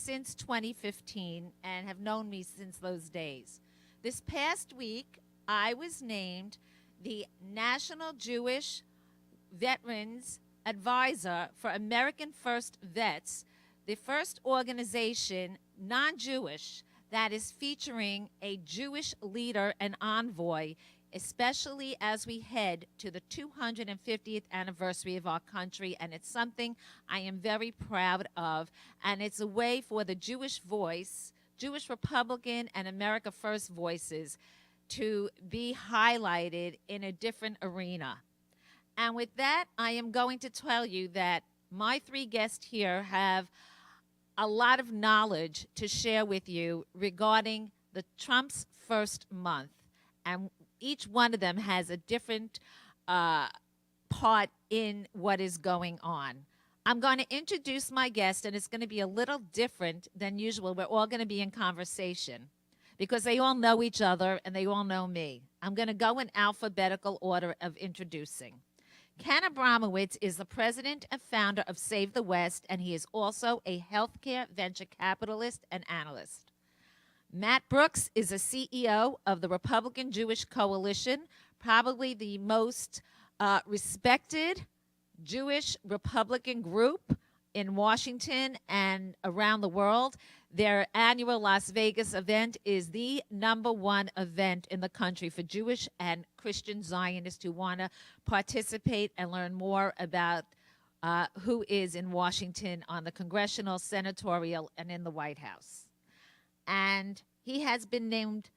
since 2015 and have known me since those days. This past week, I was named the National Jewish Veterans Advisor for American First Vets, the first organization, non-Jewish, that is featuring a Jewish leader and envoy, especially as we head to the 250th anniversary of our country. And it's something I am very proud of. And it's a way for the Jewish voice, Jewish Republican and America First voices to be highlighted in a different arena. And with that, I am going to tell you that my three guests here have a lot of knowledge to share with you regarding the Trump's first month. And each one of them has a different part in what is going on. I'm going to introduce my guest, and it's going to be a little different than usual. We're all going to be in conversation because they all know each other and they all know me. I'm going to go in alphabetical order of introducing. Ken Abramowitz is the president and founder of Save the West, and he is also a healthcare venture capitalist and analyst. Matt Brooks is a CEO of the Republican Jewish Coalition, probably the most respected Jewish Republican group in Washington and around the world. Their annual Las Vegas event is the #1 event in the country for Jewish and Christian Zionists who want to participate and learn more about who is in Washington on the congressional, senatorial, and in the White House. And he has been named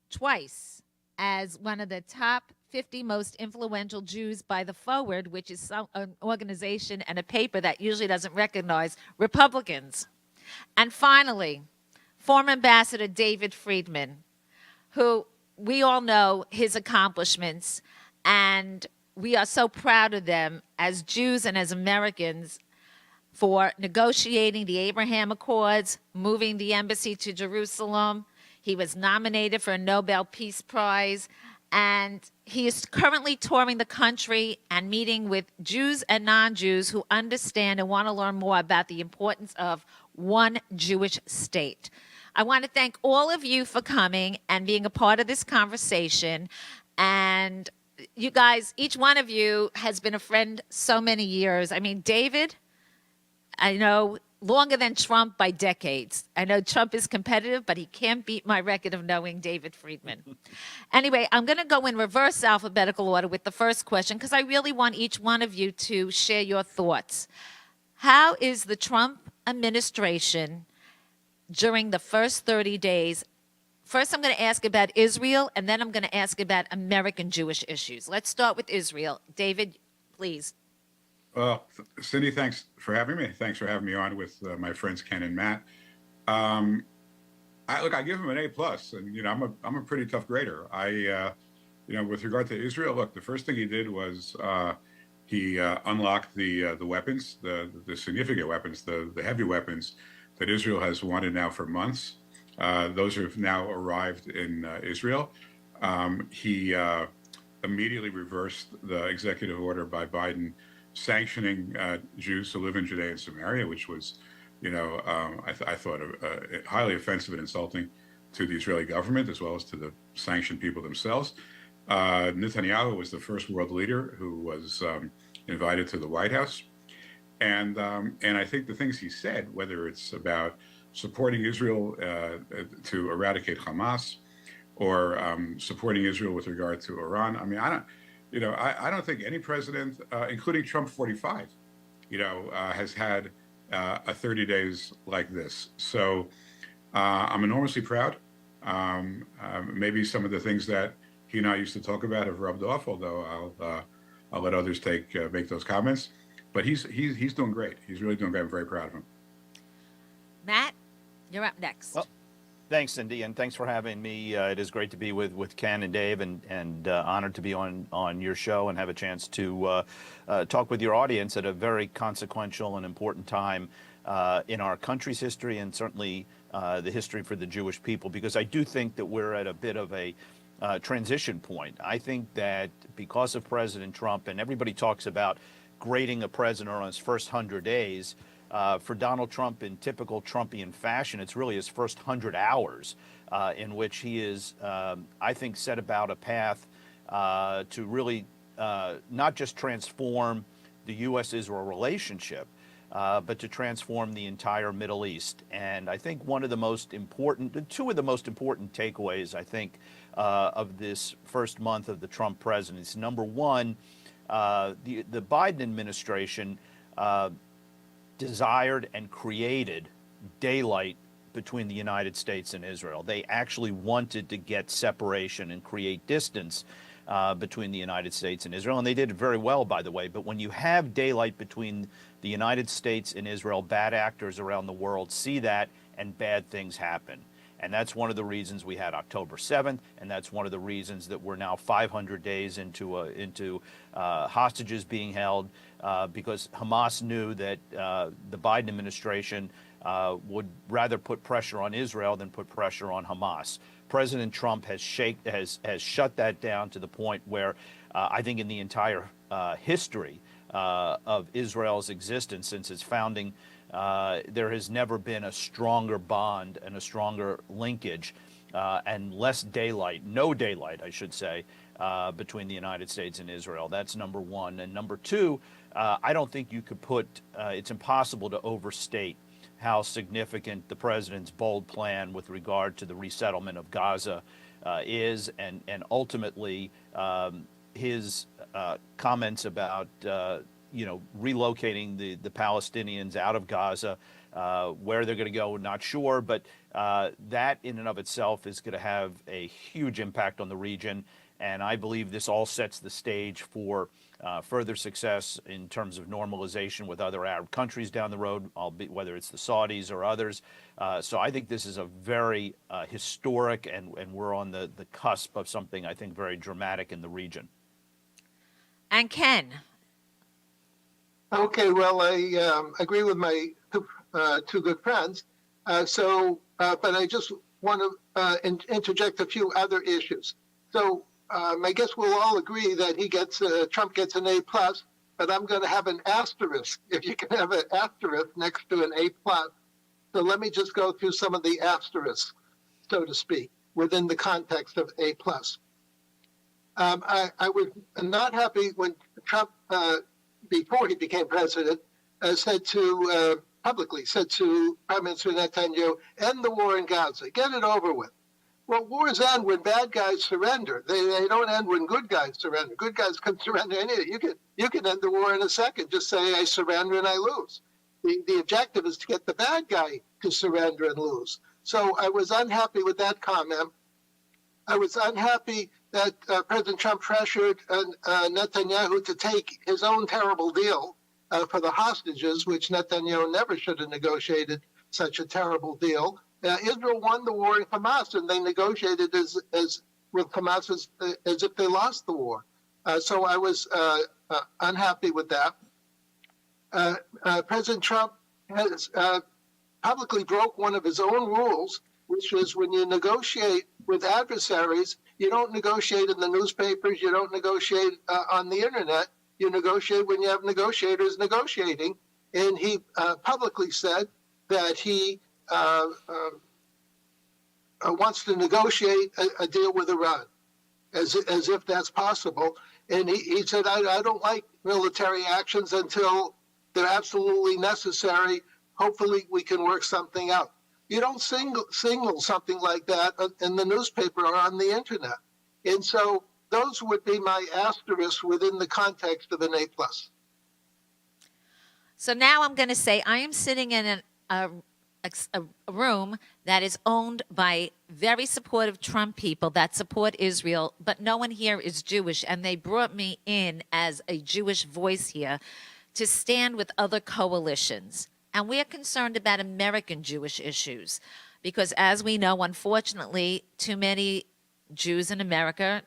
twice as one of the top 50 most influential Jews by the Forward, which is an organization and a paper that usually doesn't recognize Republicans. And finally, former Ambassador David Friedman, who we all know his accomplishments, and we are so proud of them as Jews and as Americans for negotiating the Abraham Accords, moving the embassy to Jerusalem. He was nominated for a Nobel Peace Prize, and he is currently touring the country and meeting with Jews and non-Jews who understand and want to learn more about the importance of one Jewish state. I want to thank all of you for coming and being a part of this conversation. And you guys, each one of you has been a friend so many years. I mean, David, I know longer than Trump by decades. I know Trump is competitive, but he can't beat my record of knowing David Friedman. Anyway, I'm going to go in reverse alphabetical order with the first question because I really want each one of you to share your thoughts. How is the Trump administration during the first 30 days? First, I'm going to ask about Israel, and then I'm going to ask about American Jewish issues. Let's start with Israel. David, please. Well, Cindy, thanks for having me. Thanks for having me on with my friends Ken and Matt. I give him an A+, and I'm a pretty tough grader. With regard to Israel, look, the first thing he did was he unlocked the weapons, the significant weapons, the heavy weapons that Israel has wanted now for months. Those have now arrived in Israel. He immediately reversed the executive order by Biden sanctioning Jews who live in Judea and Samaria, which was, I thought highly offensive and insulting to the Israeli government as well as to the sanctioned people themselves. Netanyahu was the first world leader who was invited to the White House. And I think the things he said, whether it's about supporting Israel to eradicate Hamas or supporting Israel with regard to Iran, I mean, I don't think any president, including Trump 45, has had a 30 days like this. So I'm enormously proud. Maybe some of the things that he and I used to talk about have rubbed off, although I'll let others make those comments. But he's doing great. He's really doing great. I'm very proud of him. Matt, you're up next. Well, thanks, Cindy, and thanks for having me. It is great to be with Ken and Dave, and honored to be on your show and have a chance to talk with your audience at a very consequential and important time in our country's history, and certainly the history for the Jewish people, because I do think that we're at a bit of a transition point. I think that because of President Trump, and everybody talks about grading a president on his first 100 days, For Donald Trump, in typical Trumpian fashion, it's really his first 100 hours in which he is, I think, set about a path to really not just transform the U.S.-Israel relationship, but to transform the entire Middle East. And I think two of the most important takeaways, I think, of this first month of the Trump presidency. Number one, the Biden administration desired and created daylight between the United States and Israel. They actually wanted to get separation and create distance between the United States and Israel, and they did it very well, by the way. But when you have daylight between the United States and Israel, bad actors around the world see that, and bad things happen. And that's one of the reasons we had October 7th, and that's one of the reasons that we're now 500 days into hostages being held, because Hamas knew that the Biden administration would rather put pressure on Israel than put pressure on Hamas. President Trump has shut that down to the point where I think in the entire history of Israel's existence since its founding, there has never been a stronger bond and a stronger linkage and less daylight, no daylight, I should say, between the United States and Israel. That's number one. And number two, I don't think you could it's impossible to overstate how significant the president's bold plan with regard to the resettlement of Gaza is, and ultimately his comments about relocating the Palestinians out of Gaza, where they're going to go, not sure, but that in and of itself is going to have a huge impact on the region. And I believe this all sets the stage for further success in terms of normalization with other Arab countries down the road, whether it's the Saudis or others. So I think this is a very historic, and we're on the cusp of something I think very dramatic in the region. And Ken. Okay, well, I agree with my two good friends. But I just want to interject a few other issues. So I guess we'll all agree that Trump gets an A+, but I'm going to have an asterisk, if you can have an asterisk next to an A+. So let me just go through some of the asterisks, so to speak, within the context of A+. I was not happy when Trump, before he became president, publicly said to Prime Minister Netanyahu, end the war in Gaza, get it over with. Well, wars end when bad guys surrender. They don't end when good guys surrender. Good guys can surrender anything. You can end the war in a second. Just say, I surrender and I lose. The objective is to get the bad guy to surrender and lose. So I was unhappy with that comment. I was unhappy that President Trump pressured Netanyahu to take his own terrible deal for the hostages, which Netanyahu never should have negotiated such a terrible deal. Israel won the war in Hamas, and they negotiated as with Hamas as if they lost the war. So I was unhappy with that. President Trump has publicly broke one of his own rules, which is when you negotiate with adversaries, you don't negotiate in the newspapers, you don't negotiate on the internet, you negotiate when you have negotiators negotiating. And he publicly said that he wants to negotiate a deal with Iran, as if that's possible. And he said, I don't like military actions until they're absolutely necessary. Hopefully we can work something out. You don't signal something like that in the newspaper or on the internet. And so those would be my asterisks within the context of an A+. So now I'm going to say I am sitting in a room that is owned by very supportive Trump people that support Israel, but no one here is Jewish, and they brought me in as a Jewish voice here to stand with other coalitions. And we are concerned about American Jewish issues because, as we know, unfortunately, too many Jews in America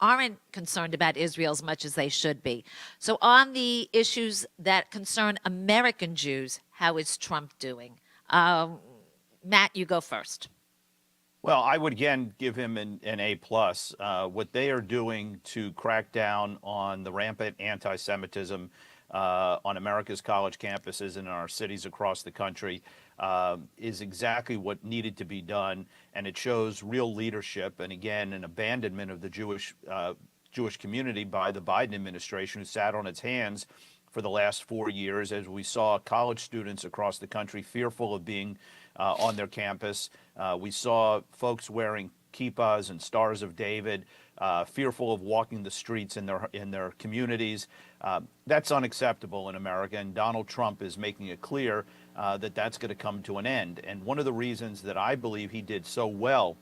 aren't concerned about Israel as much as they should be. So on the issues that concern American Jews, how is Trump doing? Matt, you go first. Well, I would again give him an A+. What they are doing to crack down on the rampant anti-Semitism on America's college campuses and in our cities across the country is exactly what needed to be done, and it shows real leadership and, again, an abandonment of the Jewish community by the Biden administration, who sat on its hands for the last 4 years, as we saw college students across the country fearful of being on their campus. We saw folks wearing kippahs and stars of David, fearful of walking the streets in their communities. That's unacceptable in America, and Donald Trump is making it clear that that's going to come to an end. And one of the reasons that I believe he did so well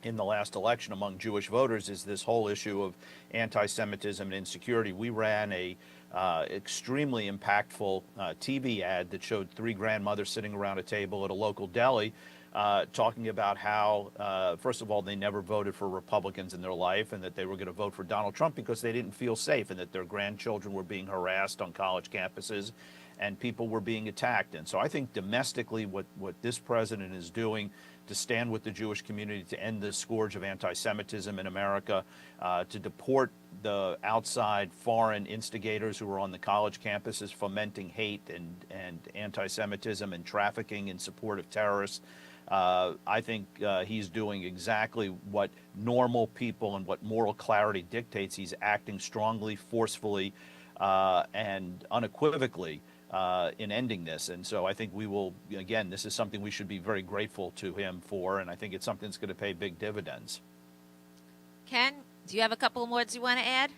in the last election among Jewish voters is this whole issue of anti-Semitism and insecurity. We ran a extremely impactful TV ad that showed three grandmothers sitting around a table at a local deli talking about how, first of all, they never voted for Republicans in their life, and that they were going to vote for Donald Trump because they didn't feel safe, and that their grandchildren were being harassed on college campuses and people were being attacked. And so I think domestically what this president is doing to stand with the Jewish community, to end the scourge of anti-Semitism in America, to deport the outside foreign instigators who are on the college campuses fomenting hate and anti-Semitism and trafficking in support of terrorists. I think he's doing exactly what normal people and what moral clarity dictates. He's acting strongly, forcefully, and unequivocally in ending this. And so I think we will, again, this is something we should be very grateful to him for, and I think it's something that's going to pay big dividends. Ken, do you have a couple of words you want to add?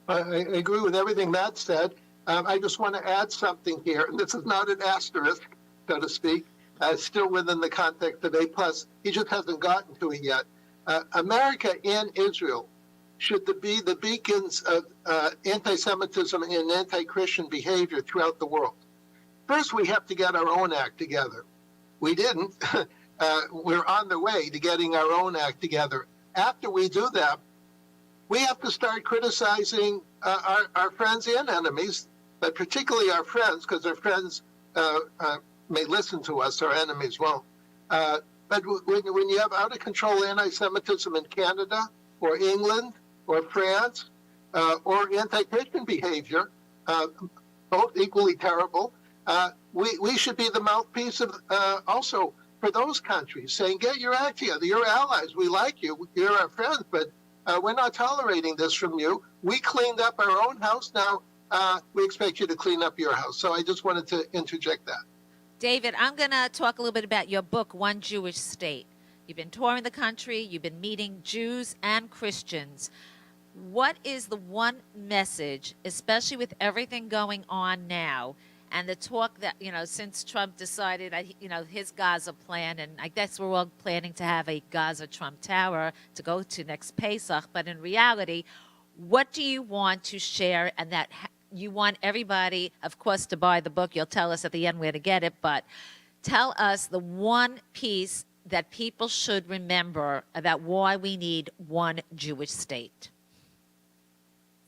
I agree with everything Matt said. I just want to add something here, and this is not an asterisk, so to speak. Still within the context of A+. He just hasn't gotten to it yet. America and Israel should be the beacons of anti-Semitism and anti-Christian behavior throughout the world. First, we have to get our own act together. We didn't. We're on the way to getting our own act together. After we do that, we have to start criticizing our friends and enemies, but particularly our friends, because our friends may listen to us, our enemies won't. But when you have out-of-control anti-Semitism in Canada or England or France or anti-Christian behavior, both equally terrible, we should be the mouthpiece of also for those countries, saying, get your act together. You're allies. We like you. You're our friends, but we're not tolerating this from you. We cleaned up our own house. Now we expect you to clean up your house. So I just wanted to interject that. David, I'm going to talk a little bit about your book, One Jewish State. You've been touring the country. You've been meeting Jews and Christians. What is the one message, especially with everything going on now, and the talk that, since Trump decided, his Gaza plan, and I guess we're all planning to have a Gaza-Trump tower to go to next Pesach, but in reality, what do you want to share, and that you want everybody, of course, to buy the book? You'll tell us at the end where to get it, but tell us the one piece that people should remember about why we need one Jewish state.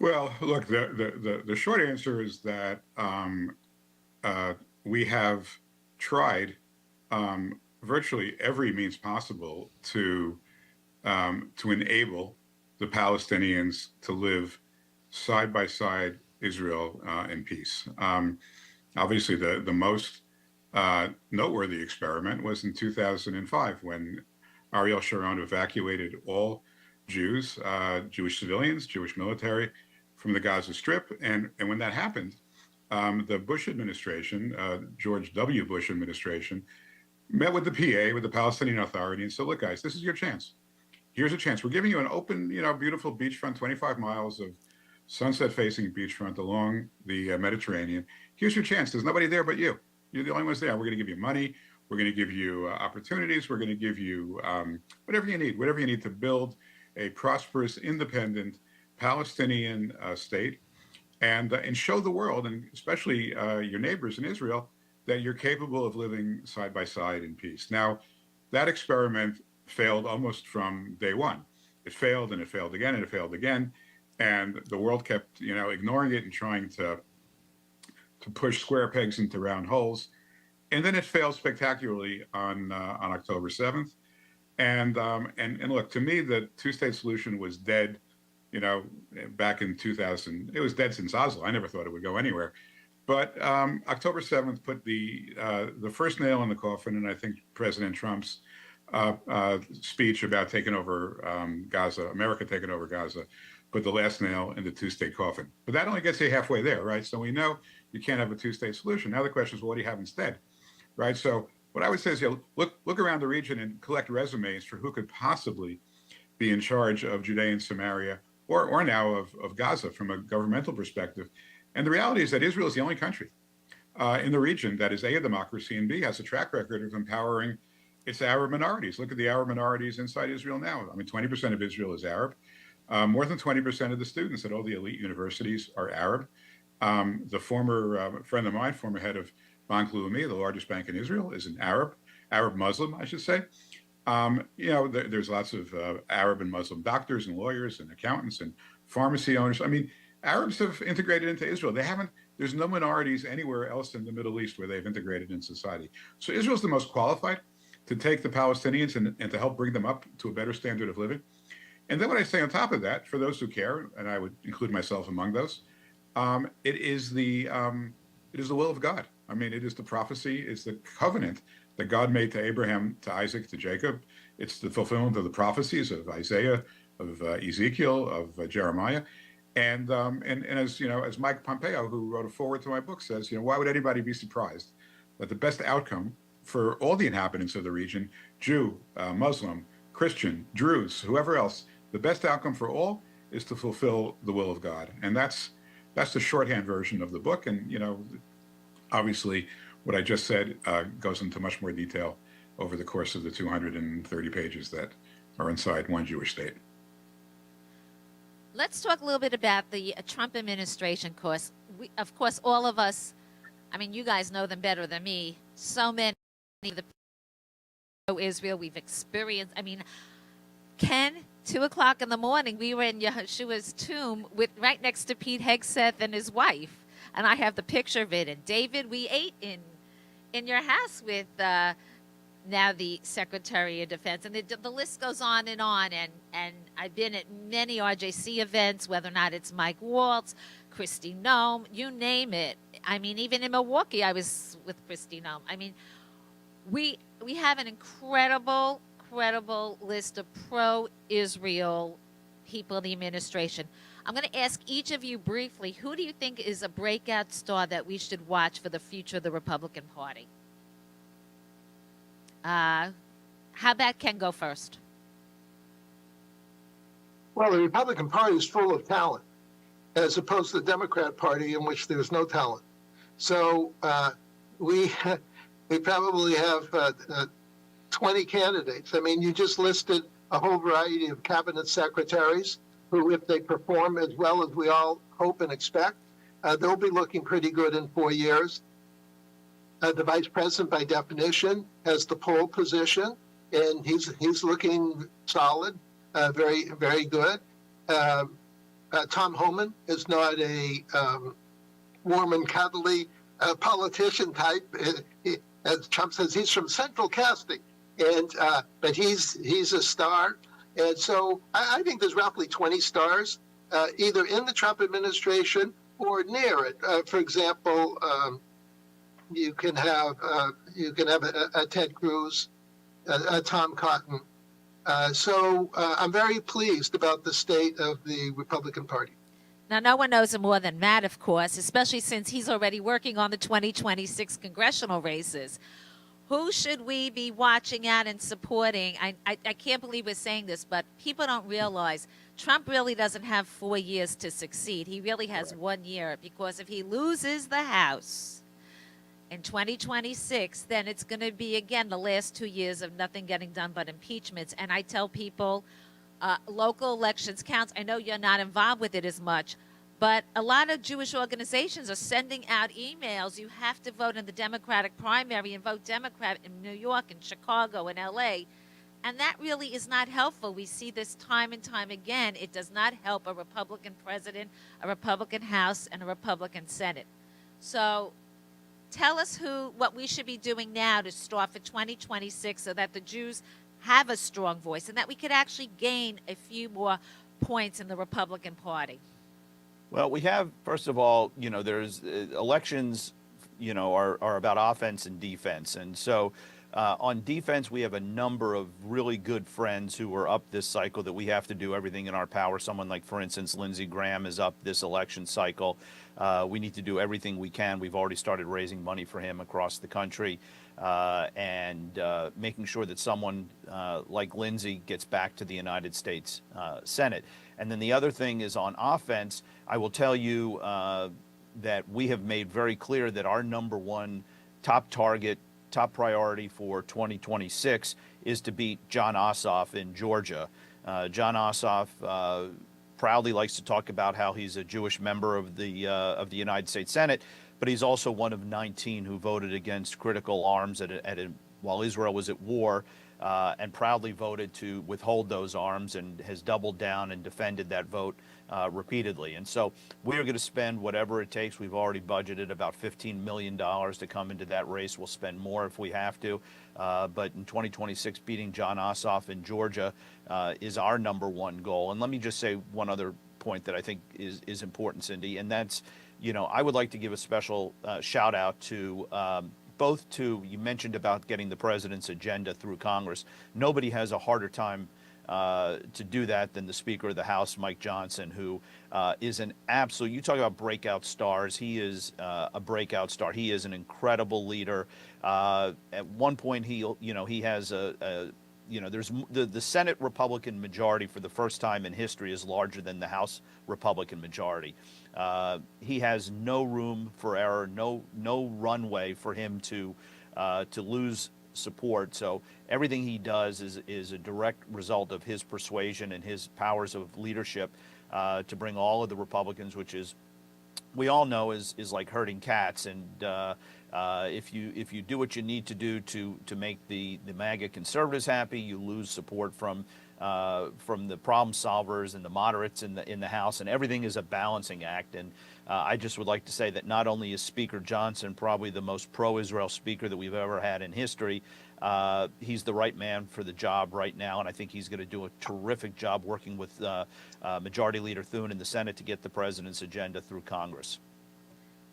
Well, look, the short answer is that we have tried virtually every means possible to enable the Palestinians to live side by side Israel in peace. Obviously, the most noteworthy experiment was in 2005 when Ariel Sharon evacuated all Jews, Jewish civilians, Jewish military from the Gaza Strip. And when that happened, the Bush administration, George W. Bush administration, met with the PA, with the Palestinian Authority, and said, look, guys, this is your chance. Here's a chance. We're giving you an open, beautiful beachfront, 25 miles of sunset-facing beachfront along the Mediterranean. Here's your chance. There's nobody there but you. You're the only ones there. We're going to give you money. We're going to give you opportunities. We're going to give you whatever you need to build a prosperous, independent Palestinian state, and show the world, and especially your neighbors in Israel, that you're capable of living side by side in peace. Now, that experiment failed almost from day one. It failed, and it failed again, and it failed again. And the world kept, ignoring it and trying to push square pegs into round holes. And then it failed spectacularly on October 7th. And look, to me, the two-state solution was dead back in 2000. It was dead since Oslo. I never thought it would go anywhere. But October 7th put the first nail in the coffin, and I think President Trump's speech about taking over Gaza, America taking over Gaza, put the last nail in the two-state coffin. But that only gets you halfway there, right? So we know you can't have a two-state solution. Now the question is, well, what do you have instead, right? So what I would say is, look around the region and collect resumes for who could possibly be in charge of Judea and Samaria, or now of Gaza from a governmental perspective. And the reality is that Israel is the only country in the region that is A, a democracy, and B, has a track record of empowering its Arab minorities. Look at the Arab minorities inside Israel now. I mean, 20% of Israel is Arab. More than 20% of the students at all the elite universities are Arab. The former friend of mine, former head of Bank Leumi, the largest bank in Israel, is an Arab Muslim, I should say. There's lots of Arab and Muslim doctors and lawyers and accountants and pharmacy owners. I mean, Arabs have integrated into Israel. There's no minorities anywhere else in the Middle East where they've integrated in society. So Israel's the most qualified to take the Palestinians and to help bring them up to a better standard of living. And then what I say on top of that, for those who care, and I would include myself among those, it is the will of God. I mean, it is the prophecy, it's the covenant that God made to Abraham, to Isaac, to Jacob. It's the fulfillment of the prophecies of Isaiah, of Ezekiel, of Jeremiah. And as Mike Pompeo, who wrote a foreword to my book, says, why would anybody be surprised that the best outcome for all the inhabitants of the region, Jew, Muslim, Christian, Druze, whoever else, the best outcome for all is to fulfill the will of God. And that's the shorthand version of the book. And, obviously, what I just said goes into much more detail over the course of the 230 pages that are inside One Jewish State. Let's talk a little bit about the Trump administration, of course, all of us, I mean, you guys know them better than me. So many of the people in Israel we've experienced. I mean, Ken, 2 o'clock in the morning, we were in Yeshua's tomb right next to Pete Hegseth and his wife. And I have the picture of it. And David, we ate in your house with now the Secretary of Defense. And the list goes on. And I've been at many RJC events, whether or not it's Mike Waltz, Kristi Noem, you name it. I mean, even in Milwaukee, I was with Kristi Noem. I mean, we have an incredible list of pro-Israel people in the administration. I'm going to ask each of you briefly, who do you think is a breakout star that we should watch for the future of the Republican Party? How about Ken go first? Well, the Republican Party is full of talent, as opposed to the Democrat Party, in which there's no talent. So we probably have 20 candidates. I mean, you just listed a whole variety of cabinet secretaries who, if they perform as well as we all hope and expect, they'll be looking pretty good in 4 years. The vice president, by definition, has the pole position, and he's looking solid, very, very good. Tom Homan is not a warm and cuddly politician type. As Trump says, he's from central casting, but he's a star. And so I think there's roughly 20 stars, either in the Trump administration or near it. For example, you can have a Ted Cruz, a Tom Cotton. So I'm very pleased about the state of the Republican Party. Now, no one knows him more than Matt, of course, especially since he's already working on the 2026 congressional races. Who should we be watching out and supporting? I can't believe we're saying this, but people don't realize Trump really doesn't have 4 years to succeed. He really has 1 year, because if he loses the House in 2026, then it's going to be, again, the last 2 years of nothing getting done but impeachments. And I tell people, local elections counts. I know you're not involved with it as much, but a lot of Jewish organizations are sending out emails. You have to vote in the Democratic primary and vote Democrat in New York and Chicago and L.A., and that really is not helpful. We see this time and time again. It does not help a Republican president, a Republican House, and a Republican Senate. So tell us what we should be doing now to start for 2026 so that the Jews have a strong voice and that we could actually gain a few more points in the Republican Party? Well, we have, first of all, there's elections, are about offense and defense. And so on defense, we have a number of really good friends who are up this cycle that we have to do everything in our power. Someone like, for instance, Lindsey Graham is up this election cycle. We need to do everything we can. We've already started raising money for him across the country and making sure that someone like Lindsey gets back to the United States Senate. And then the other thing is on offense, I will tell you that we have made very clear that our number one top target, top priority for 2026 is to beat Jon Ossoff in Georgia. Jon Ossoff proudly likes to talk about how he's a Jewish member of the United States Senate, but he's also one of 19 who voted against critical arms while Israel was at war, and proudly voted to withhold those arms and has doubled down and defended that vote repeatedly. And so we are going to spend whatever it takes. We've already budgeted about $15 million to come into that race. We'll spend more if we have to. But in 2026, beating Jon Ossoff in Georgia is our number one goal. And let me just say one other point that I think is important, Cindy, and that's, I would like to give a special shout out to you mentioned about getting the president's agenda through Congress. Nobody has a harder time to do that than the Speaker of the House, Mike Johnson, who is an absolute, you talk about breakout stars, he is a breakout star. He is an incredible leader. At one point, he has there's the Senate Republican majority for the first time in history is larger than the House Republican majority. He has no room for error, no runway for him to lose support. So everything he does is a direct result of his persuasion and his powers of leadership to bring all of the Republicans, which is, we all know, is like herding cats. And if you do what you need to do to make the MAGA conservatives happy, you lose support from the problem solvers and the moderates in the House, and everything is a balancing act. And I just would like to say that not only is Speaker Johnson probably the most pro-Israel speaker that we've ever had in history, he's the right man for the job right now, and I think he's going to do a terrific job working with Majority Leader Thune in the Senate to get the president's agenda through Congress.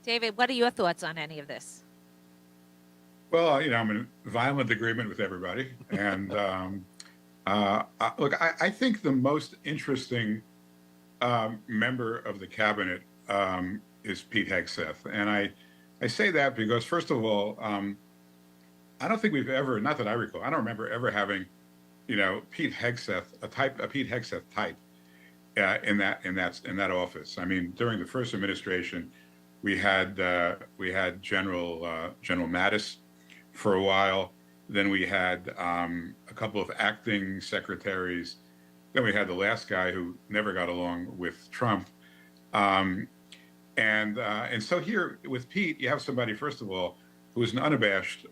David, what are your thoughts on any of this? Well, I'm in violent agreement with everybody. And look, I think the most interesting member of the cabinet is Pete Hegseth. And I say that because, first of all, I don't think we've ever, not that I recall, I don't remember ever having, Pete Hegseth, a Pete Hegseth type in that office. I mean, during the first administration, we had General Mattis for a while. Then we had a couple of acting secretaries. Then we had the last guy who never got along with Trump. And so here with Pete, you have somebody, first of all, who is an unabashed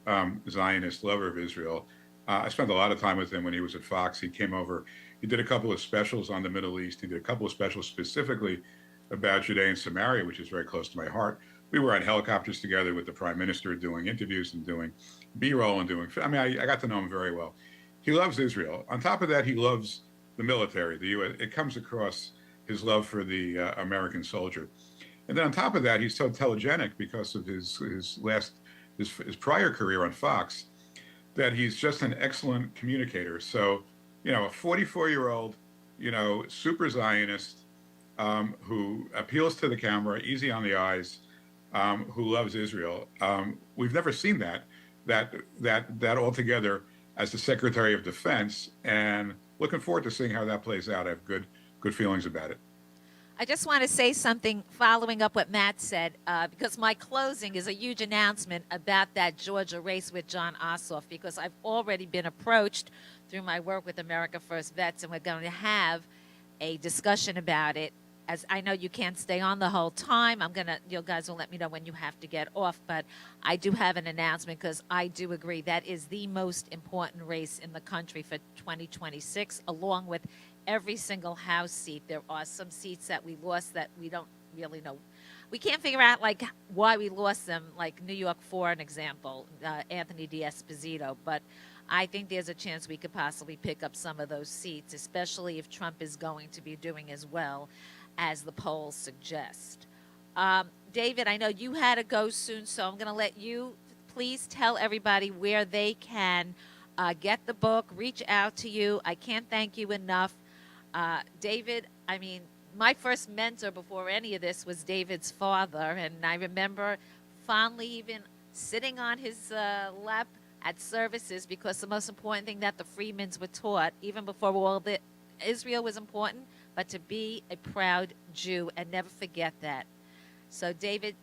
Zionist lover of Israel. I spent a lot of time with him when he was at Fox. He came over. He did a couple of specials on the Middle East. He did a couple of specials specifically about Judea and Samaria, which is very close to my heart. We were on helicopters together with the Prime Minister doing interviews and doing B-roll and doing, I got to know him very well. He loves Israel. On top of that, he loves the military, the U.S. It comes across his love for the American soldier. And then on top of that, he's so telegenic because of his prior career on Fox that he's just an excellent communicator. So, a 44-year-old, super Zionist who appeals to the camera, easy on the eyes, who loves Israel. We've never seen that altogether as the Secretary of Defense, and looking forward to seeing how that plays out. I have good feelings about it. I just want to say something following up what Matt said, because my closing is a huge announcement about that Georgia race with Jon Ossoff, because I've already been approached through my work with America First Vets, and we're going to have a discussion about it. As I know you can't stay on the whole time, you guys will let me know when you have to get off, but I do have an announcement because I do agree that is the most important race in the country for 2026, along with every single House seat. There are some seats that we lost that we don't really know we can't figure out like why we lost them, like New York for an example, Anthony D'Esposito. But I think there's a chance we could possibly pick up some of those seats, especially if Trump is going to be doing as well as the polls suggest. David, I know you had to go soon, so I'm going to let you please tell everybody where they can get the book, reach out to you. I can't thank you enough. David, I mean, my first mentor before any of this was David's father, and I remember fondly even sitting on his lap at services, because the most important thing that the Freemans were taught, even before all the Israel was important, but to be a proud Jew and never forget that. So, David,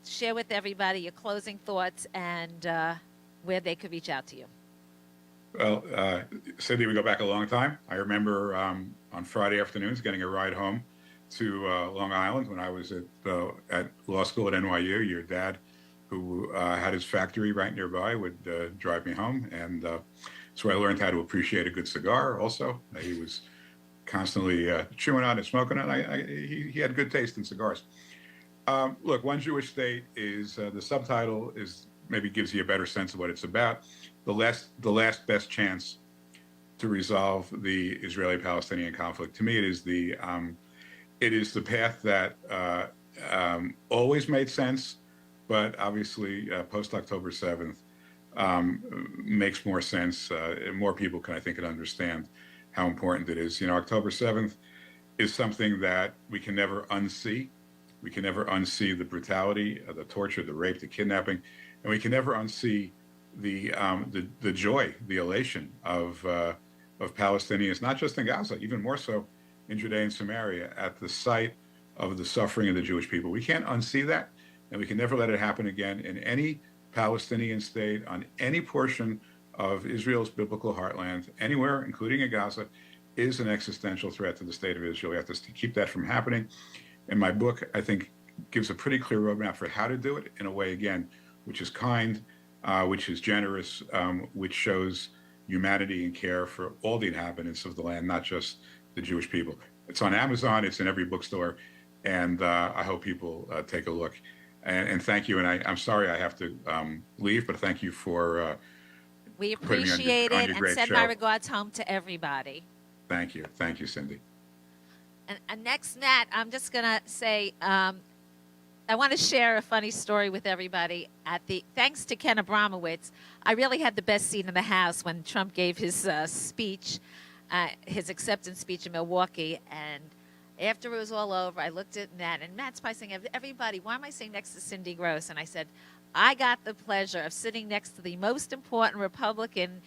share with everybody your closing thoughts and where they could reach out to you. Well, Cindy, we go back a long time. I remember on Friday afternoons getting a ride home to Long Island when I was at law school at NYU. Your dad, who had his factory right nearby, would drive me home. And so I learned how to appreciate a good cigar also. He was constantly chewing on it, smoking on it. He had good taste in cigars. Look, One Jewish State is, the subtitle is maybe gives you a better sense of what it's about. The last best chance to resolve the Israeli-Palestinian conflict. To me, it is the path that always made sense, but obviously post October 7th makes more sense. More people can, I think, can understand how important it is. You know, October 7th is something that we can never unsee. We can never unsee the brutality, the torture, the rape, the kidnapping, and we can never unsee the joy, the elation of Palestinians, not just in Gaza, even more so in Judea and Samaria, at the sight of the suffering of the Jewish people. We can't unsee that, and we can never let it happen again in any Palestinian state, on any portion of Israel's biblical heartland, anywhere, including in Gaza, is an existential threat to the state of Israel. We have to keep that from happening. And my book, I think, gives a pretty clear roadmap for how to do it in a way, again, which is kind, which is generous, which shows humanity and care for all the inhabitants of the land, not just the Jewish people. It's on Amazon. It's in every bookstore. And I hope people take a look. And thank you. And I'm sorry I have to leave, but thank you for we putting me appreciate on it, your and great send show. my regards home to everybody. Thank you. Thank you, Cindy. And next, Matt, I'm just going to say I want to share a funny story with everybody. Thanks to Ken Abramowitz, I really had the best seat in the House when Trump gave his speech, his acceptance speech in Milwaukee. And after it was all over, I looked at Matt, and Matt's probably saying, everybody, why am I sitting next to Cindy Gross? And I said, I got the pleasure of sitting next to the most important Republican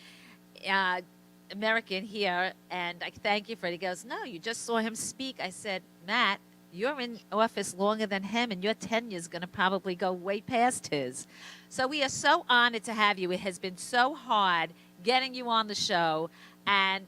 American here, and I thank you for it. He goes, no, you just saw him speak. I said, Matt, you're in office longer than him, and your tenure is going to probably go way past his. So we are so honored to have you. It has been so hard getting you on the show, and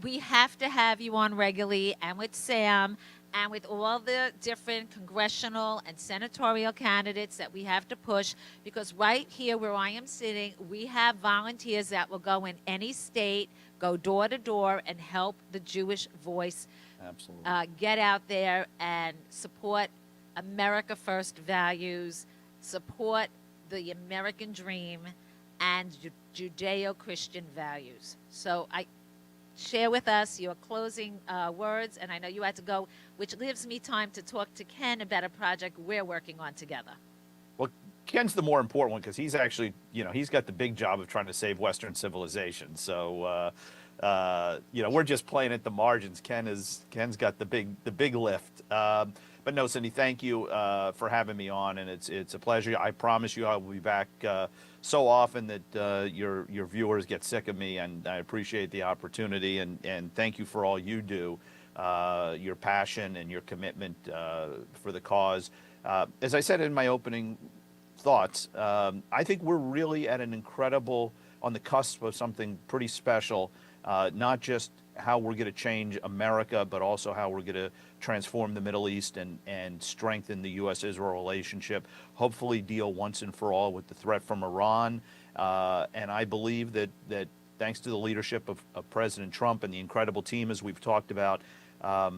we have to have you on regularly, and with Sam, and with all the different congressional and senatorial candidates that we have to push, because right here where I am sitting, we have volunteers that will go in any state, go door to door, and help the Jewish voice Absolutely. get out there and support America First values, support the American dream, and Judeo-Christian values. So share with us your closing words, and I know you had to go, which leaves me time to talk to Ken about a project we're working on together. Well, Ken's the more important one because he's actually, he's got the big job of trying to save Western civilization. So, we're just playing at the margins. Ken's got the big lift. But no, Cindy, thank you for having me on, and it's a pleasure. I promise you I will be back so often that your viewers get sick of me, and I appreciate the opportunity, and thank you for all you do, your passion and your commitment for the cause. As I said in my opening thoughts, I think we're really at an incredible, on the cusp of something pretty special, not just how we're going to change America, but also how we're going to transform the Middle East and strengthen the U.S.-Israel relationship, hopefully deal once and for all with the threat from Iran. And I believe that thanks to the leadership of President Trump and the incredible team, as we've talked about, I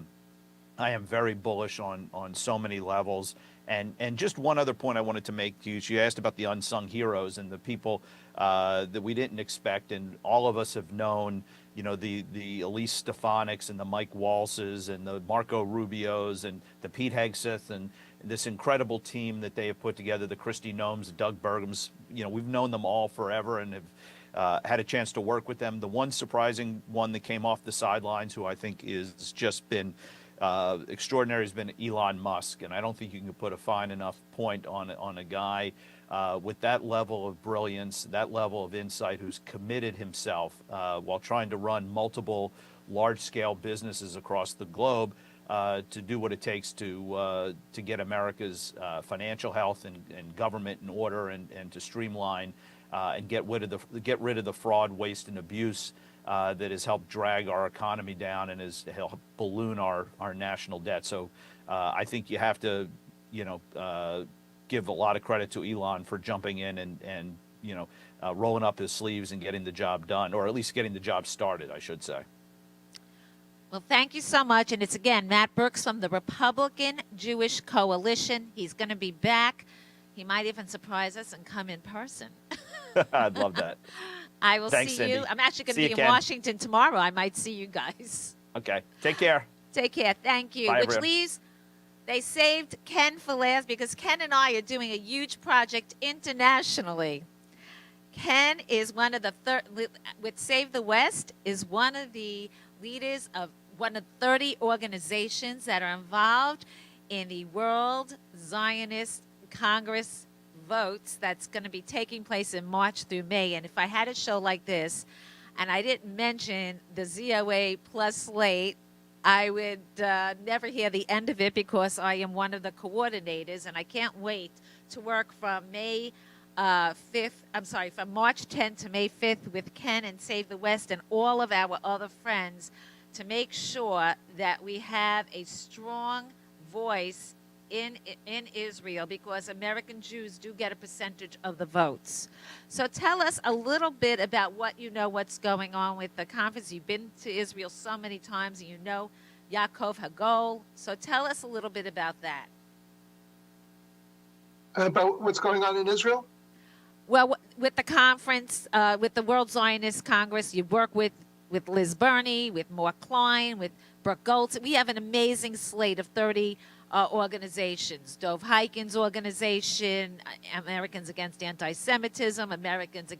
am very bullish on so many levels. And just one other point I wanted to make to you. She asked about the unsung heroes and the people that we didn't expect, and all of us have known, you know, the Elise Stefanik's and the Mike Waltzes and the Marco Rubios and the Pete Hegseth and this incredible team that they have put together, the Christy Gnomes, the Doug Burgums. You know, we've known them all forever and have had a chance to work with them. The one surprising one that came off the sidelines, who I think is just been extraordinary, has been Elon Musk. And I don't think you can put a fine enough point on a guy with that level of brilliance, that level of insight, who's committed himself while trying to run multiple large-scale businesses across the globe to do what it takes to get America's financial health and government in order, and to streamline and get rid of the fraud, waste, and abuse that has helped drag our economy down and has helped balloon our national debt. So I think you have to, you know, give a lot of credit to Elon for jumping in and you know, rolling up his sleeves and getting the job done, or at least getting the job started, I should say. Well, thank you so much. And it's, again, Matt Birks from the Republican Jewish Coalition. He's going to be back. He might even surprise us and come in person. I'd love that. I will Thanks, see Cindy. you. I'm actually going See to you, be in Ken. Washington tomorrow. I might see you guys. Okay. Take care. Take care. Thank you. Bye, Which everyone. leaves, they saved Ken for last because Ken and I are doing a huge project internationally. Ken is one of the with Save the West, is one of the leaders of one of 30 organizations that are involved in the World Zionist Congress votes that's going to be taking place in March through May. And if I had a show like this and I didn't mention the ZOA Plus slate, I would never hear the end of it, because I am one of the coordinators, and I can't wait to work from from March 10th to May 5th with Ken and Save the West and all of our other friends to make sure that we have a strong voice in Israel, because American Jews do get a percentage of the votes. So tell us a little bit about what you know, what's going on with the conference. You've been to Israel so many times, and you know Yaakov Hagol. So tell us a little bit about that. About what's going on in Israel? Well, with the conference, with the World Zionist Congress, you work with Liz Burney, with Mark Klein, with Brooke Goltz. We have an amazing slate of 30 organizations. Dov Hikien's organization, Americans Against Anti-Semitism, Americans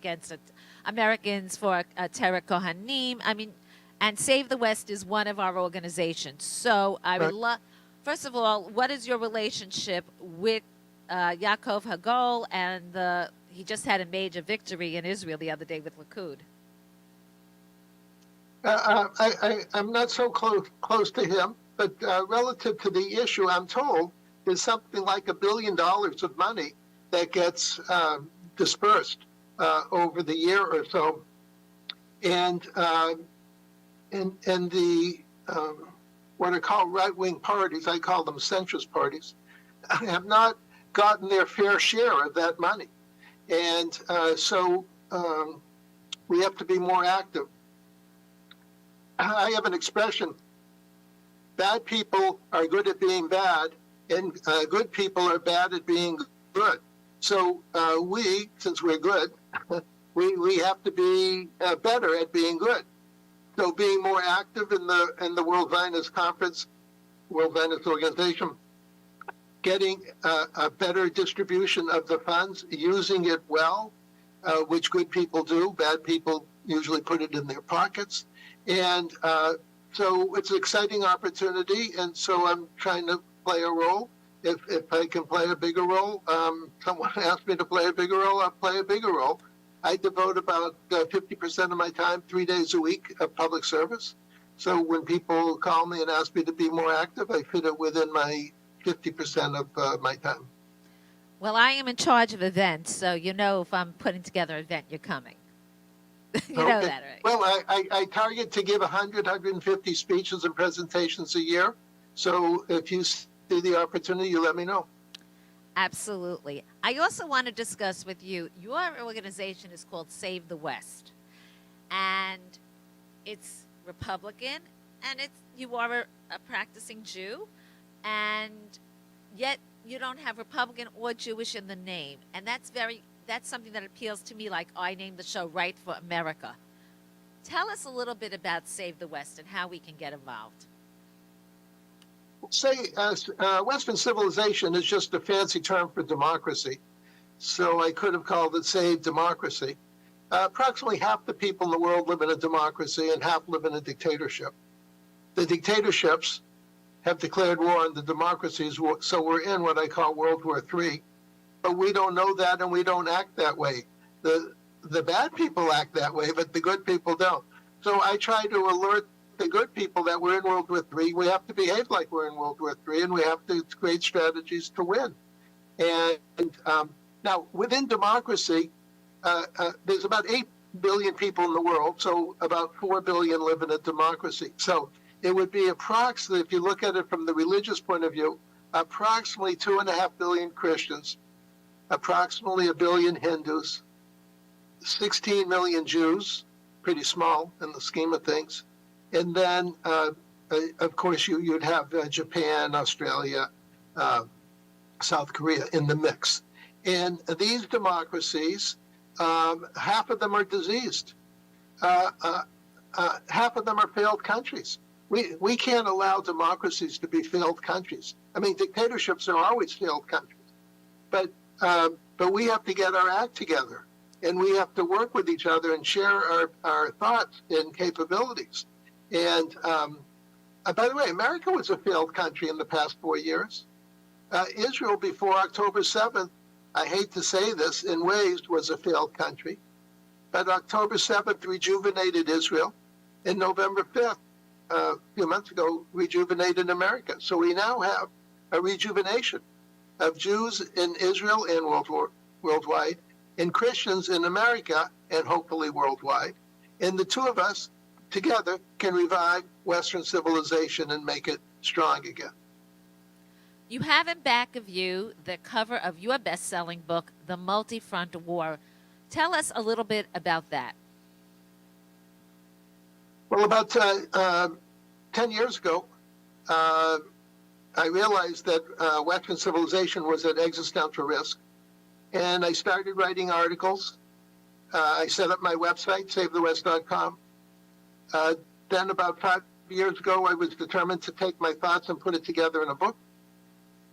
for Terah Kohanim. I mean, and Save the West is one of our organizations. So I would love, first of all, what is your relationship with Yaakov Hagol? And he just had a major victory in Israel the other day with Likud. I'm not so close to him, but relative to the issue, I'm told there's something like $1 billion of money that gets dispersed over the year or so, and the what I call right-wing parties, I call them centrist parties, have not gotten their fair share of that money, and so we have to be more active. I have an expression: bad people are good at being bad, and good people are bad at being good. So we, since we're good, we have to be better at being good. So being more active in the World Zionist Conference, World Zionist Organization, getting a better distribution of the funds, using it well, which good people do. Bad people usually put it in their pockets. And so it's an exciting opportunity, and so I'm trying to play a role. If I can play a bigger role, someone asked me to play a bigger role, I'll play a bigger role. I devote about 50% of my time, 3 days a week, of public service. So when people call me and ask me to be more active, I fit it within my 50% of my time. Well, I am in charge of events, so you know if I'm putting together an event, you're coming. You know that, right? Well, I target to give 100, 150 speeches and presentations a year. So if you see the opportunity, you let me know. Absolutely. I also want to discuss with you, your organization is called Save the West. And it's Republican, and you are a practicing Jew, and yet you don't have Republican or Jewish in the name, and that's something that appeals to me. Like I named the show Right for America. Tell us a little bit about Save the West and how we can get involved. Western civilization is just a fancy term for democracy. So I could have called it Save Democracy. Approximately half the people in the world live in a democracy and half live in a dictatorship. The dictatorships have declared war on the democracies, so we're in what I call World War III. But we don't know that, and we don't act that way. The bad people act that way, but the good people don't. So I try to alert the good people that we're in World War III. We have to behave like we're in World War III, and we have to create strategies to win. And now, within democracy, there's about 8 billion people in the world, so about 4 billion live in a democracy. So it would be approximately, if you look at it from the religious point of view, approximately 2.5 billion Christians, approximately 1 billion Hindus, 16 million Jews, pretty small in the scheme of things. And then, of course, you'd have Japan, Australia, South Korea in the mix. And these democracies, half of them are diseased. Half of them are failed countries. We can't allow democracies to be failed countries. I mean, dictatorships are always failed countries. But we have to get our act together, and we have to work with each other and share our thoughts and capabilities. And by the way, America was a failed country in the past 4 years. Israel, before October 7th, I hate to say this, in ways was a failed country. But October 7th rejuvenated Israel. And November 5th, a few months ago, rejuvenated America. So we now have a rejuvenation of Jews in Israel and worldwide, and Christians in America and hopefully worldwide. And the two of us together can revive Western civilization and make it strong again. You have in back of you the cover of your best-selling book, The Multi-Front War. Tell us a little bit about that. Well, about 10 years ago, I realized that Western civilization was at existential risk, and I started writing articles. I set up my website, SaveTheWest.com. Then about 5 years ago, I was determined to take my thoughts and put it together in a book.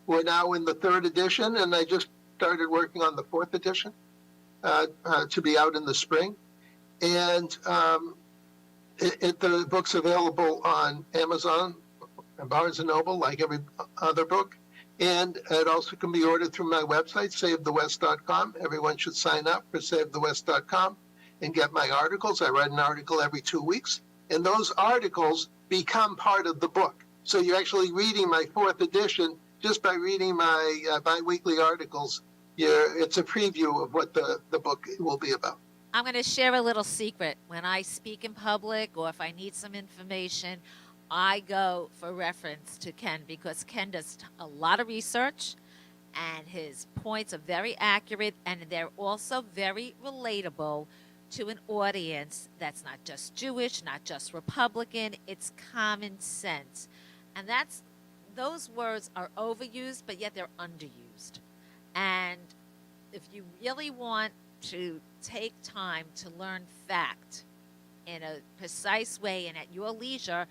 We're now in the 3rd edition, and I just started working on the 4th edition to be out in the spring. And the book's available on Amazon and Barnes & Noble, like every other book. And it also can be ordered through my website, SaveTheWest.com. Everyone should sign up for SaveTheWest.com and get my articles. I write an article every 2 weeks, and those articles become part of the book. So you're actually reading my 4th edition just by reading my bi-weekly articles. It's a preview of what the book will be about. I'm going to share a little secret. When I speak in public or if I need some information, I go for reference to Ken because Ken does a lot of research and his points are very accurate and they're also very relatable to an audience that's not just Jewish, not just Republican. It's common sense. And those words are overused, but yet they're underused. And if you really want to take time to learn fact in a precise way and at your leisure,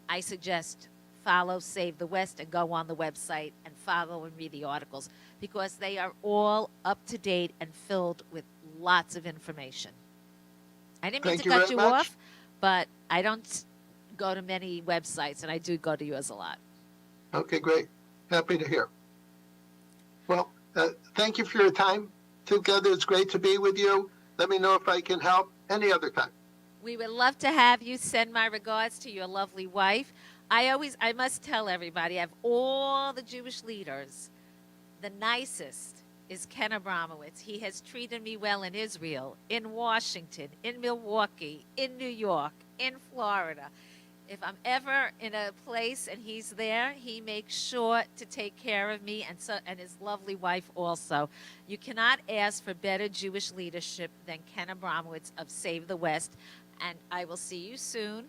I suggest follow Save the West and go on the website and follow and read the articles because they are all up to date and filled with lots of information. I didn't mean to cut you off, but I don't go to many websites, and I do go to yours a lot. Okay, great. Happy to hear. Well, thank you for your time together. It's great to be with you. Let me know if I can help any other time. We would love to have you. Send my regards to your lovely wife. I must tell everybody, of all the Jewish leaders, the nicest is Ken Abramowitz. He has treated me well in Israel, in Washington, in Milwaukee, in New York, in Florida. If I'm ever in a place and he's there, he makes sure to take care of me and his lovely wife also. You cannot ask for better Jewish leadership than Ken Abramowitz of Save the West. And I will see you soon.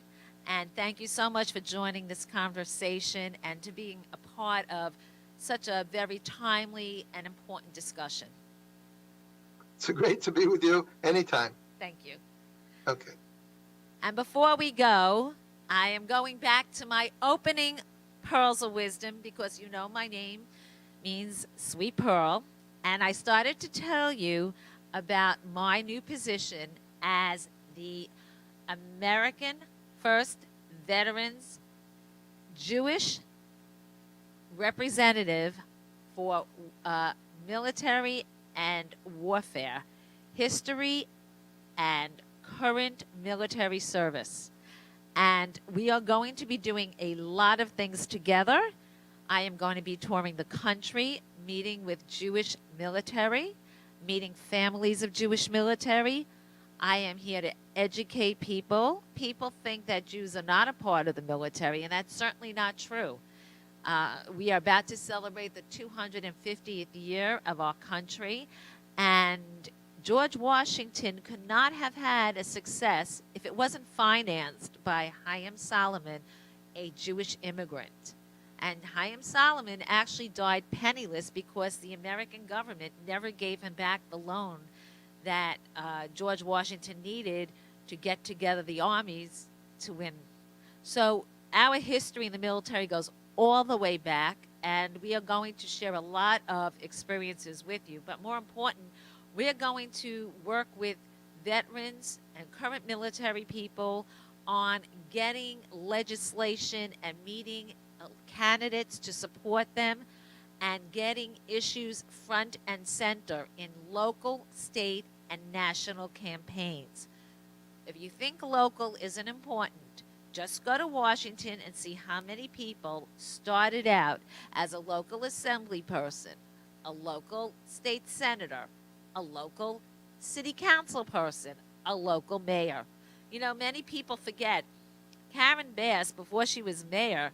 And thank you so much for joining this conversation and to being a part of such a very timely and important discussion. It's great to be with you anytime. Thank you. Okay. And before we go, I am going back to my opening pearls of wisdom because you know my name means sweet pearl. And I started to tell you about my new position as the American First Veterans Jewish representative for military and warfare, history, and current military service. And we are going to be doing a lot of things together. I am going to be touring the country, meeting with Jewish military, meeting families of Jewish military. I am here to educate people. People think that Jews are not a part of the military, and that's certainly not true. We are about to celebrate the 250th year of our country, and George Washington could not have had a success if it wasn't financed by Chaim Salomon, a Jewish immigrant. And Chaim Salomon actually died penniless because the American government never gave him back the loan that George Washington needed to get together the armies to win. So our history in the military goes all the way back, and we are going to share a lot of experiences with you. But more important, we are going to work with veterans and current military people on getting legislation and meeting candidates to support them and getting issues front and center in local, state, and national campaigns. If you think local isn't important, just go to Washington and see how many people started out as a local assembly person, a local state senator, a local city council person, a local mayor. You know, many people forget Karen Bass, before she was mayor,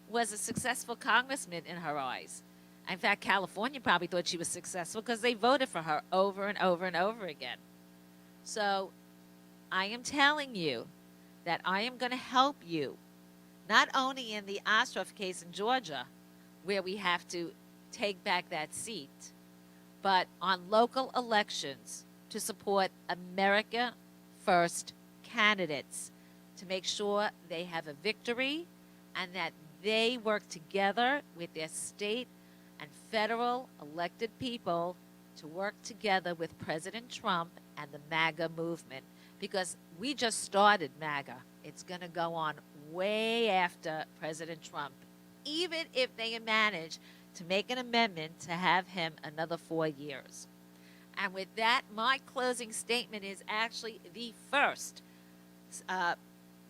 was a successful congressman in her eyes. In fact, California probably thought she was successful because they voted for her over and over and over again. So I am telling you that I am going to help you, not only in the Ostroff case in Georgia, where we have to take back that seat, but on local elections to support America First candidates to make sure they have a victory and that they work together with their state and federal elected people to work together with President Trump and the MAGA movement, because we just started MAGA. It's going to go on way after President Trump, even if they manage to make an amendment to have him another 4 years. And with that, my closing statement is actually the first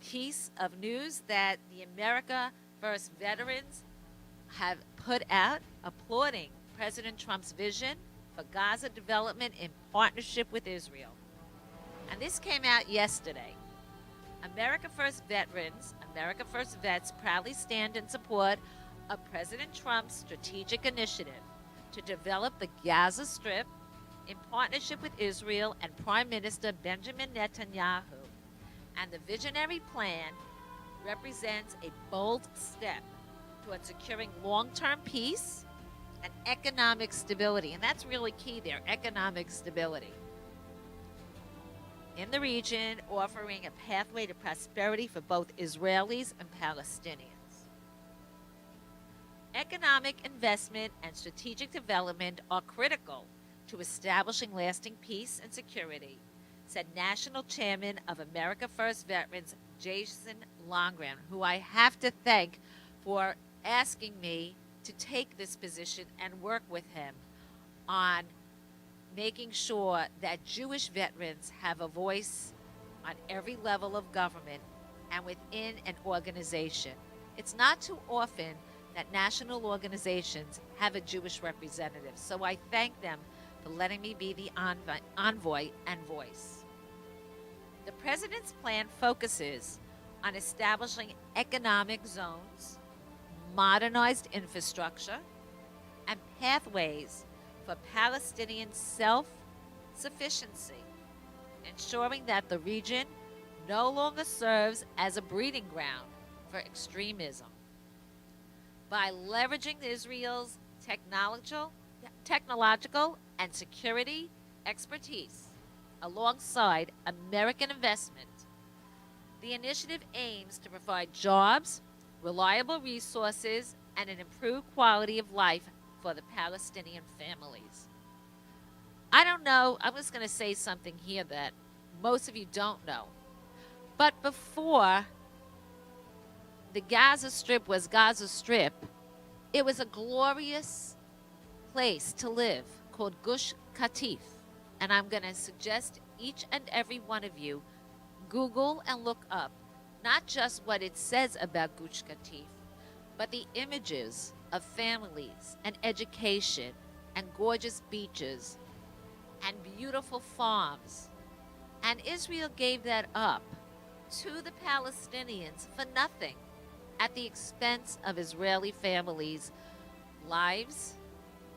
piece of news that the America First veterans have put out, applauding President Trump's vision for Gaza development in partnership with Israel. And this came out yesterday. America First veterans, America First vets proudly stand in support of President Trump's strategic initiative to develop the Gaza Strip in partnership with Israel and Prime Minister Benjamin Netanyahu. And the visionary plan represents a bold step towards securing long-term peace and economic stability. And that's really key there, economic stability in the region, offering a pathway to prosperity for both Israelis and Palestinians. Economic investment and strategic development are critical to establishing lasting peace and security, said National Chairman of America First Veterans, Jason Longren, who I have to thank for asking me to take this position and work with him on making sure that Jewish veterans have a voice on every level of government and within an organization. It's not too often that national organizations have a Jewish representative, so I thank them for letting me be the envoy and voice. The president's plan focuses on establishing economic zones, modernized infrastructure, and pathways for Palestinian self-sufficiency, ensuring that the region no longer serves as a breeding ground for extremism. By leveraging Israel's technological and security expertise alongside American investment. The initiative aims to provide jobs, reliable resources, and an improved quality of life for the Palestinian families. I don't know, I'm just going to say something here that most of you don't know. But before the Gaza Strip was Gaza Strip, it was a glorious place to live called Gush Katif. And I'm going to suggest each and every one of you Google and look up not just what it says about Gush Katif, but the images of families and education and gorgeous beaches and beautiful farms. And Israel gave that up to the Palestinians for nothing at the expense of Israeli families' lives,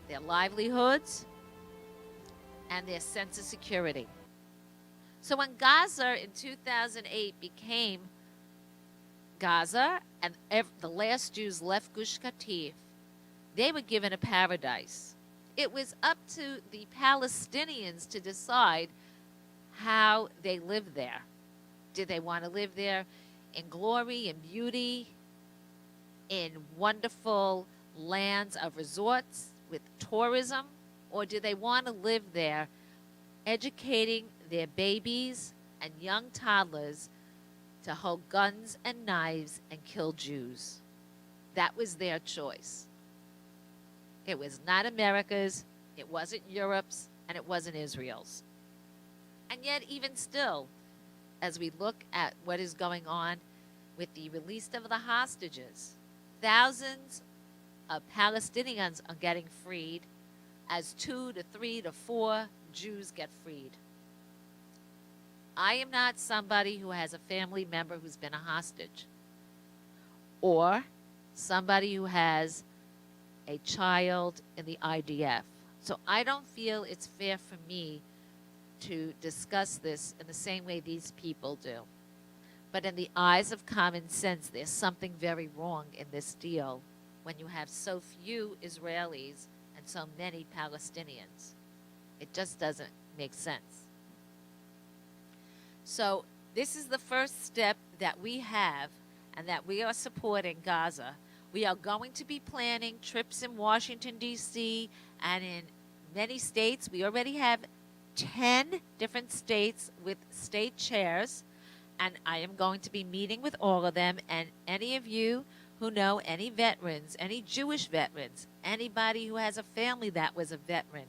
their livelihoods, and their sense of security. So when Gaza in 2008 became Gaza and the last Jews left Gush Katif, they were given a paradise. It was up to the Palestinians to decide how they lived there. Did they want to live there in glory and beauty, in wonderful lands of resorts with tourism, or do they want to live there educating their babies and young toddlers to hold guns and knives and kill Jews? That was their choice. It was not America's, it wasn't Europe's, and it wasn't Israel's. And yet, even still, as we look at what is going on with the release of the hostages, thousands of Palestinians are getting freed as 2 to 3 to 4 Jews get freed. I am not somebody who has a family member who's been a hostage or somebody who has a child in the IDF. So I don't feel it's fair for me to discuss this in the same way these people do. But in the eyes of common sense, there's something very wrong in this deal when you have so few Israelis and so many Palestinians. It just doesn't make sense. So this is the first step that we have and that we are supporting Gaza. We are going to be planning trips in Washington, D.C. and in many states. We already have 10 different states with state chairs, and I am going to be meeting with all of them. And any of you who know any veterans, any Jewish veterans, anybody who has a family that was a veteran,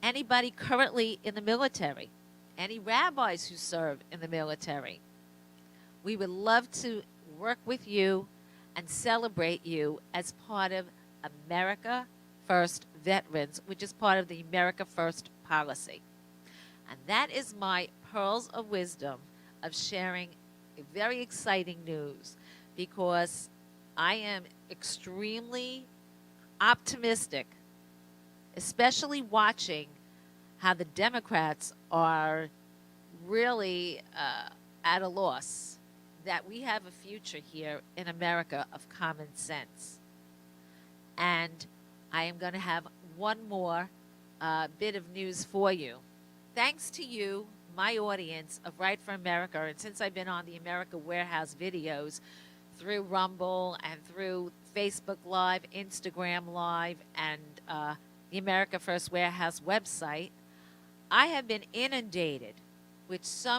anybody currently in the military, any rabbis who serve in the military, we would love to work with you and celebrate you as part of America First Veterans, which is part of the America First policy. And that is my pearls of wisdom of sharing a very exciting news, because I am extremely optimistic, especially watching how the Democrats are really at a loss, that we have a future here in America of common sense. And I am going to have one more bit of news for you. Thanks to you, my audience of Right for America, and since I've been on the America Warehouse videos through Rumble and through Facebook Live, Instagram Live, and the America First Warehouse website, I have been inundated with some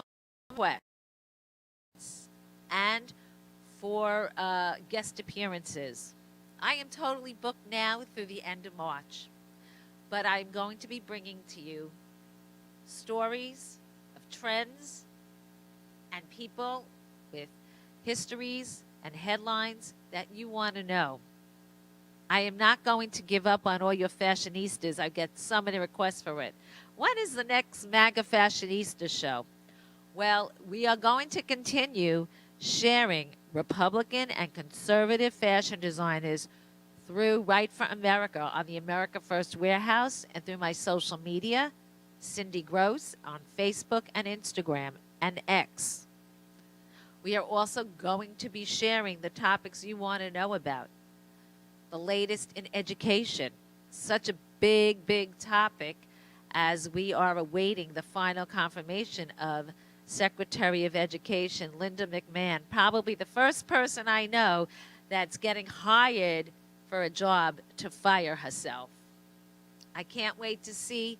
requests and for guest appearances. I am totally booked now through the end of March, but I'm going to be bringing to you stories of trends and people with histories and headlines that you want to know. I am not going to give up on all your fashionistas. I get so many requests for it. When is the next MAGA Fashionista show? Well, we are going to continue sharing Republican and conservative fashion designers through Right for America on the America First Warehouse and through my social media, Cindy Gross on Facebook and Instagram and X. We are also going to be sharing the topics you want to know about, the latest in education, such a big, big topic as we are awaiting the final confirmation of Secretary of Education Linda McMahon, probably the first person I know that's getting hired for a job to fire herself. I can't wait to see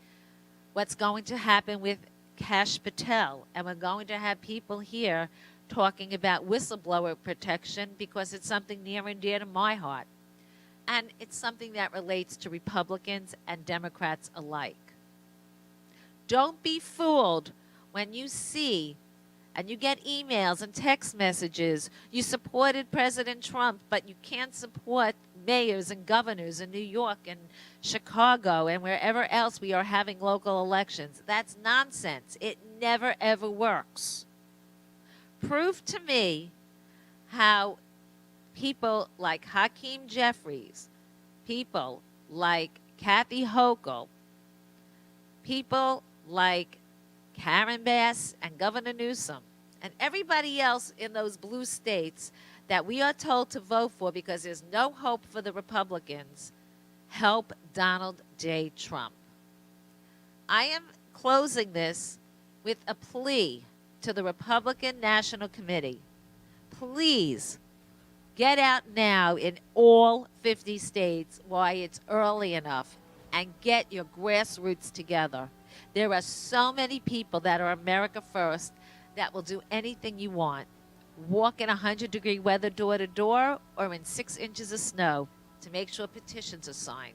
what's going to happen with Kash Patel, and we're going to have people here talking about whistleblower protection because it's something near and dear to my heart. And it's something that relates to Republicans and Democrats alike. Don't be fooled when you see and you get emails and text messages, you supported President Trump, but you can't support mayors and governors in New York and Chicago and wherever else we are having local elections. That's nonsense. It never, ever works. Prove to me how people like Hakeem Jeffries, people like Kathy Hochul, people like Karen Bass and Governor Newsom, and everybody else in those blue states that we are told to vote for because there's no hope for the Republicans, help Donald J. Trump. I am closing this with a plea to the Republican National Committee. Please get out now in all 50 states while it's early enough and get your grassroots together. There are so many people that are America First that will do anything you want. Walk in 100-degree weather door to door or in 6 inches of snow to make sure petitions are signed.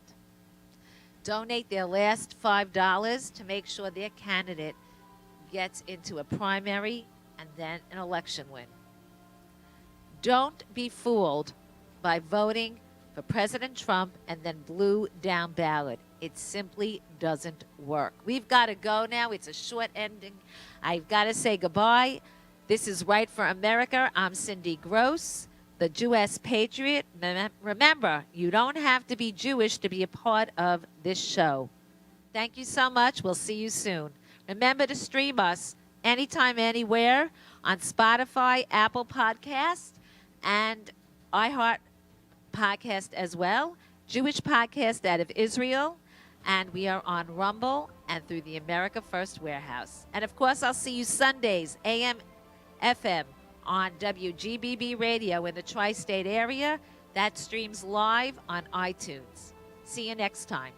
Donate their last $5 to make sure their candidate gets into a primary and then an election win. Don't be fooled by voting for President Trump and then blue down ballot. It simply doesn't work. We've got to go now. It's a short ending. I've got to say goodbye. This is Right for America. I'm Cindy Gross, the U.S. Patriot. Remember, you don't have to be Jewish to be a part of this show. Thank you so much. We'll see you soon. Remember to stream us anytime, anywhere on Spotify, Apple Podcast, and iHeart Podcast as well. Jewish Podcast out of Israel. And we are on Rumble and through the America First Warehouse. And, of course, I'll see you Sundays, AM, FM, on WGBB Radio in the tri-state area. That streams live on iTunes. See you next time.